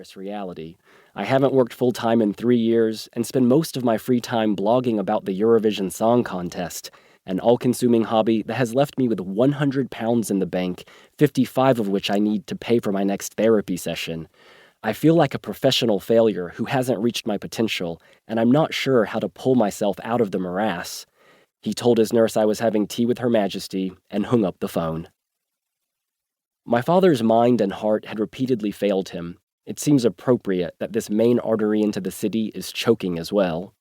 glamorous reality. I haven't worked full-time in 3 years and spend most of my free time blogging about the Eurovision Song Contest, an all-consuming hobby that has left me with 100 pounds in the bank, 55 of which I need to pay for my next therapy session. I feel like a professional failure who hasn't reached my potential, and I'm not sure how to pull myself out of the morass. He told his nurse I was having tea with Her Majesty and hung up the phone. My father's mind and heart had repeatedly failed him. It seems appropriate that this main artery into the city is choking as well.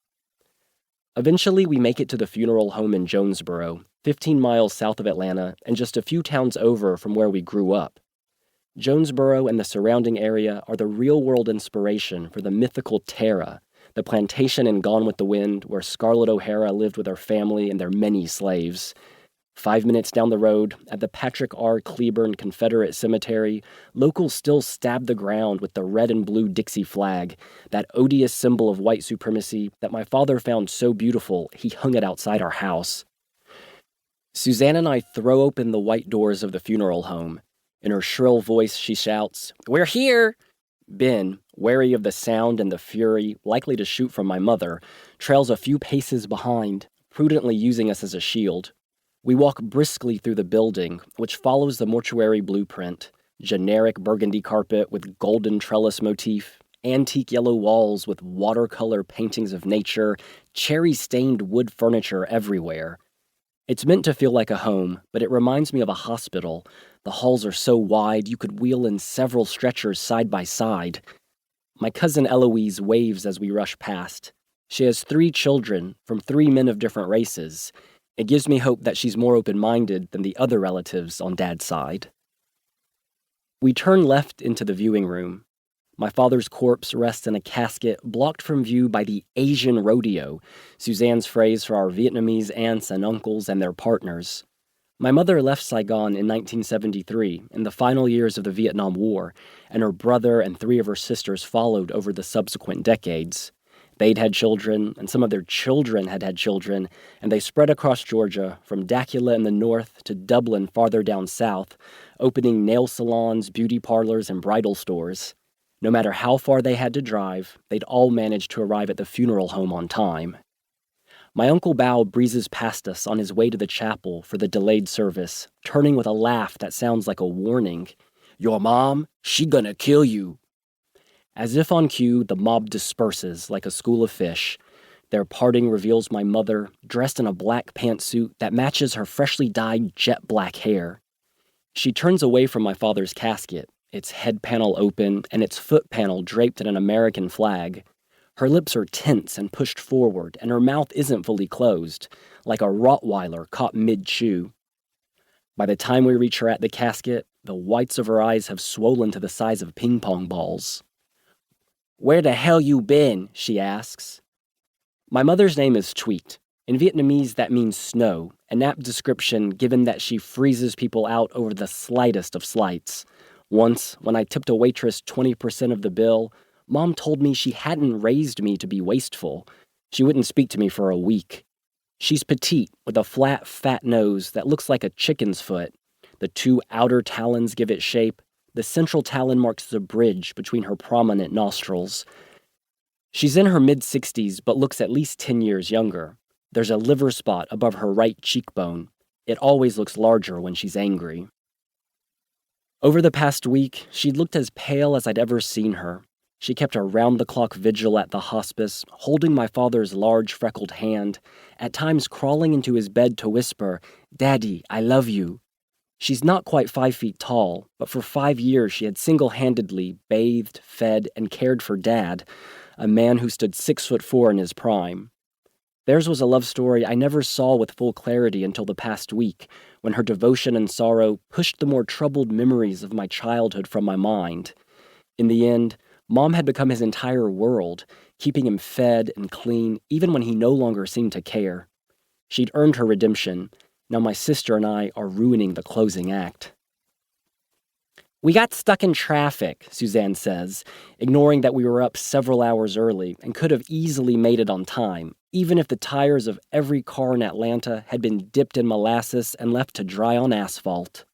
Eventually, we make it to the funeral home in Jonesboro, 15 miles south of Atlanta and just a few towns over from where we grew up. Jonesboro and the surrounding area are the real-world inspiration for the mythical Tara, the plantation in Gone with the Wind where Scarlett O'Hara lived with her family and their many slaves. 5 minutes down the road, at the Patrick R. Cleburne Confederate Cemetery, locals still stab the ground with the red and blue Dixie flag, that odious symbol of white supremacy that my father found so beautiful he hung it outside our house. Suzanne and I throw open the white doors of the funeral home. In her shrill voice, she shouts, "We're here!" Ben, wary of the sound and the fury, likely to shoot from my mother, trails a few paces behind, prudently using us as a shield. We walk briskly through the building, which follows the mortuary blueprint: generic burgundy carpet with golden trellis motif, antique yellow walls with watercolor paintings of nature, cherry-stained wood furniture everywhere. It's meant to feel like a home, but it reminds me of a hospital. The halls are so wide you could wheel in several stretchers side by side. My cousin Eloise waves as we rush past. She has 3 children from 3 men of different races. It gives me hope that she's more open-minded than the other relatives on Dad's side. We turn left into the viewing room. My father's corpse rests in a casket blocked from view by the Asian rodeo, Suzanne's phrase for our Vietnamese aunts and uncles and their partners. My mother left Saigon in 1973, in the final years of the Vietnam War, and her brother and 3 of her sisters followed over the subsequent decades. They'd had children, and some of their children had had children, and they spread across Georgia, from Dacula in the north to Dublin farther down south, opening nail salons, beauty parlors, and bridal stores. No matter how far they had to drive, they'd all managed to arrive at the funeral home on time. My Uncle Bao breezes past us on his way to the chapel for the delayed service, turning with a laugh that sounds like a warning. "Your mom, she gonna kill you." As if on cue, the mob disperses like a school of fish. Their parting reveals my mother, dressed in a black pantsuit that matches her freshly dyed jet black hair. She turns away from my father's casket, its head panel open and its foot panel draped in an American flag. Her lips are tense and pushed forward, and her mouth isn't fully closed, like a Rottweiler caught mid-chew. By the time we reach her at the casket, the whites of her eyes have swollen to the size of ping-pong balls. "Where the hell you been?" she asks. My mother's name is Tweet. In Vietnamese, that means snow, an apt description given that she freezes people out over the slightest of slights. Once, when I tipped a waitress 20% of the bill, Mom told me she hadn't raised me to be wasteful. She wouldn't speak to me for a week. She's petite, with a flat, fat nose that looks like a chicken's foot. The 2 outer talons give it shape. The central talon marks the bridge between her prominent nostrils. She's in her mid-60s, but looks at least 10 years younger. There's a liver spot above her right cheekbone. It always looks larger when she's angry. Over the past week, she'd looked as pale as I'd ever seen her. She kept a round-the-clock vigil at the hospice, holding my father's large, freckled hand, at times crawling into his bed to whisper, "Daddy, I love you." She's not quite 5 feet tall, but for 5 years she had single-handedly bathed, fed, and cared for Dad, a man who stood 6'4" in his prime. Theirs was a love story I never saw with full clarity until the past week, when her devotion and sorrow pushed the more troubled memories of my childhood from my mind. In the end, Mom had become his entire world, keeping him fed and clean even when he no longer seemed to care. She'd earned her redemption. Now my sister and I are ruining the closing act. "We got stuck in traffic," Suzanne says, ignoring that we were up several hours early and could have easily made it on time, even if the tires of every car in Atlanta had been dipped in molasses and left to dry on asphalt.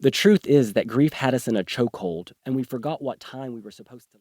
The truth is that grief had us in a chokehold, and we forgot what time we were supposed to leave.